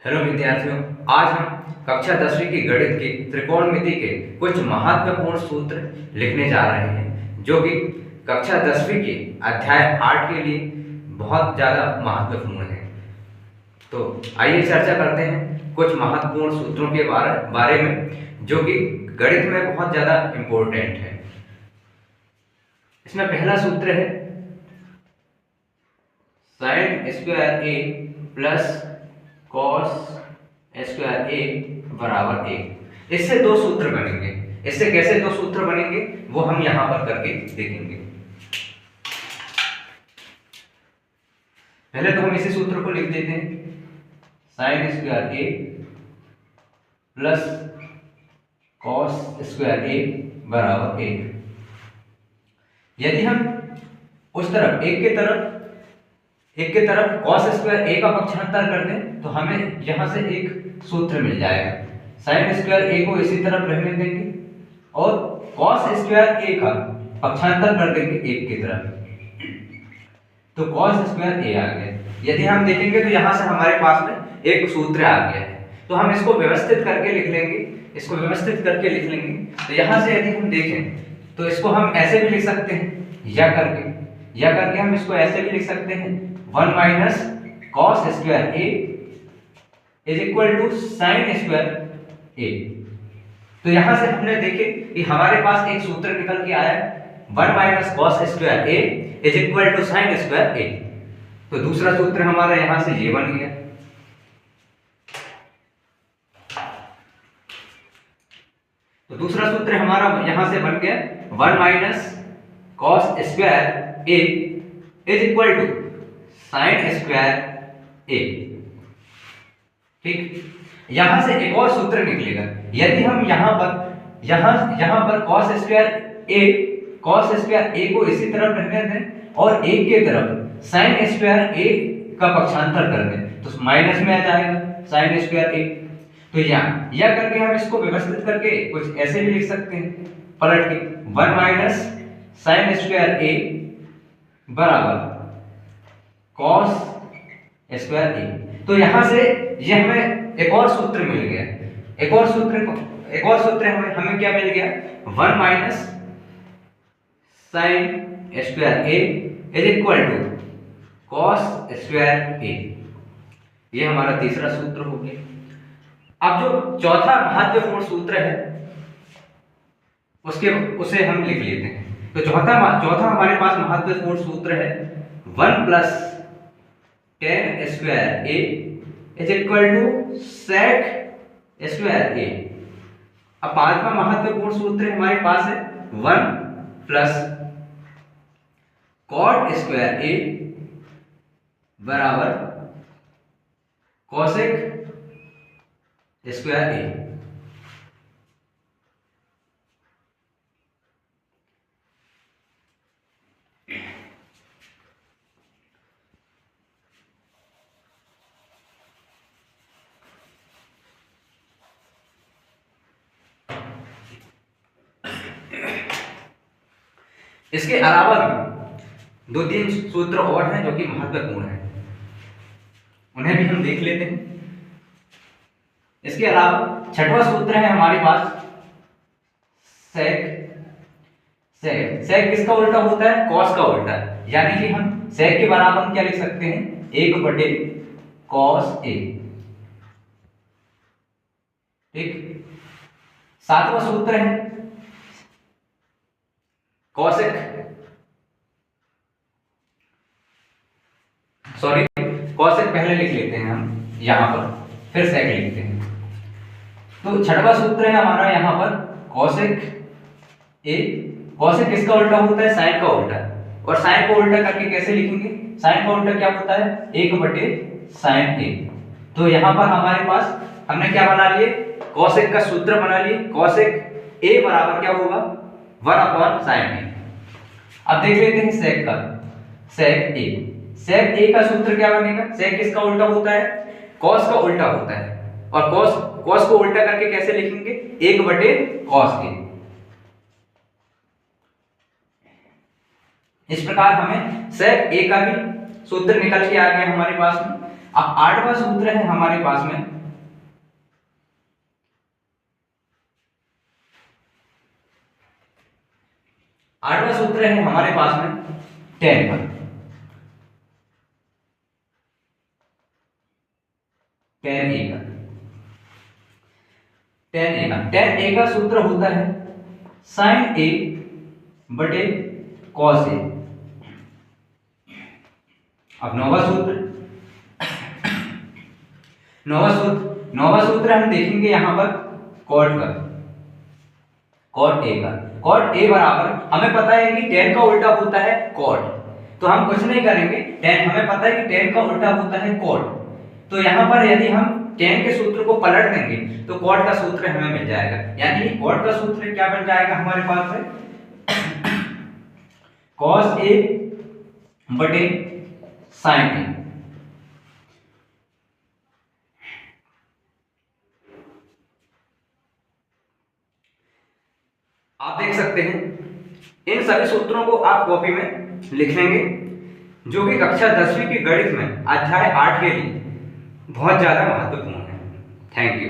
Hello विद्यार्थियों, आज हम कक्षा 10वीं की गणित की त्रिकोणमिति के कुछ महत्वपूर्ण सूत्र लिखने जा रहे हैं जो कि कक्षा 10वीं की अध्याय 8 के लिए बहुत ज़्यादा महत्वपूर्ण है। तो आइए चर्चा करते हैं कुछ महत्वपूर्ण सूत्रों के बारे में जो कि गणित में बहुत ज़्यादा इम्पोर्टेंट है। इसमें पहला सूत्र है साइन स्क्वायर ए प्लस कॉस स्क्वायर ए बराबर ए। इससे दो सूत्र बनेंगे। इससे कैसे दो सूत्र बनेंगे वो हम यहां पर करके देखेंगे। पहले तो हम इसी सूत्र को लिख देते हैं, साइन स्क्वायर ए प्लस कॉस स्क्वायर ए बराबर ए। यदि हम उस तरफ एक के तरफ cos स्क्वायर a का पक्षांतर कर दें तो हमें यहां से एक सूत्र मिल जाएगा। sin स्क्वायर a को इसी तरफ रहने देंगे और cos स्क्वायर a का पक्षांतर कर देंगे एक की तरफ, तो cos स्क्वायर a आ गया। यदि हम देखेंगे तो यहां से हमारे पास में एक सूत्र आ गया है, तो हम इसको व्यवस्थित करके लिख लेंगे। तो यहां से यदि हम देखें तो इसको हम ऐसे भी लिख सकते हैं या करके हम इसको ऐसे भी लिख सकते हैं, 1 minus cos square A is equal to sin square A. तो यहां से हमने देखे कि हमारे पास एक सूत्र निकल के आया, 1 minus cos square A is equal to sin square A. तो दूसरा सूत्र हमारा यहां से ये बन गया। तो दूसरा सूत्र हमारा यहां से बन गया 1 minus cos square A is equal to sin square A. ठीक, यहां से एक और सूत्र निकलेगा। यदि हम यहां पर cos स्क्वायर ए को इसी तरफ रहने दें और एक के तरफ sin स्क्वायर ए का पक्षांतर कर दें तो माइनस में आ जाएगा sin स्क्वायर ए। तो या करके हम इसको व्यवस्थित करके कुछ ऐसे भी लिख सकते हैं पलट के, 1 माइनस sin स्क्वायर ए बराबर cos स्क्वायर ए। तो यहां से ये हमें एक और सूत्र मिल गया। एक और सूत्र हमें क्या मिल गया, 1 minus sin square A is equal to cos square A. ये हमारा तीसरा सूत्र हो गया। अब जो चौथा महत्वपूर्ण सूत्र है उसे हम लिख लेते हैं। तो चौथा हमारे पास महत्वपूर्ण सूत्र है 1 plus tan square A is equal to sec square A. अब पांचवा महत्वपूर्ण सूत्र हमारे पास है 1 प्लस cot स्क्वायर ए बराबर cosec स्क्वायर ए। इसके अलावा भी 2-3 सूत्र और हैं जो कि महत्वपूर्ण हैं, उन्हें भी हम देख लेते हैं। इसके अलावा छठवां सूत्र है हमारे पास सेक किसका उल्टा होता है, कॉस का उल्टा। यानी कि हम सेक के बराबर हम क्या लिख सकते हैं, 1/cos ए। ठीक, सातवां सूत्र है कॉसेक पहले लिख लेते हैं हम यहां पर, फिर सेक लिखते हैं। तो छठवां सूत्र है हमारा यहां पर कॉसेक ए। कॉसेक किसका उल्टा होता है, साइन का उल्टा। और साइन को उल्टा करके कैसे लिखेंगे, साइन का उल्टा क्या होता है, 1/sin ए। तो यहां पर हमारे पास हमने क्या बना लिए, कॉसेक का सूत्र बना लिए। कॉसेक ए बराबर क्या होगा, 1/sin ए। अब देख लेते हैं सेक का, सेक ए का सूत्र क्या बनेगा, सेक किसका उल्टा होता है, कॉस का उल्टा होता है। और कॉस को उल्टा करके कैसे लिखेंगे, 1/cos ए। इस प्रकार हमें सेक ए का भी सूत्र निकल के आ गया हमारे पास में। अब 8वां सूत्र है हमारे पास में, आठवां सूत्र है हमारे पास में tan का, tan a का सूत्र होता है sin a बटे cos a। अब नौवां सूत्र हम देखेंगे यहां पर cot का, cot a का। cot a बराबर, हमें पता है कि tan का उल्टा होता है cot, तो हम कुछ नहीं करेंगे, tan हमें पता है कि tan का उल्टा होता है cot, तो यहाँ पर यदि हम tan के सूत्र को पलट देंगे तो cot का सूत्र हमें मिल जाएगा, यानी cot का सूत्र क्या बन जाएगा हमारे पास है cos a बटे sin a। आप देख सकते हैं इन सभी सूत्रों को आप कॉपी में लिख लेंगे, जो कि कक्षा 10वीं के गणित में अध्याय 8 के लिए बहुत ज्यादा महत्वपूर्ण है। Thank you.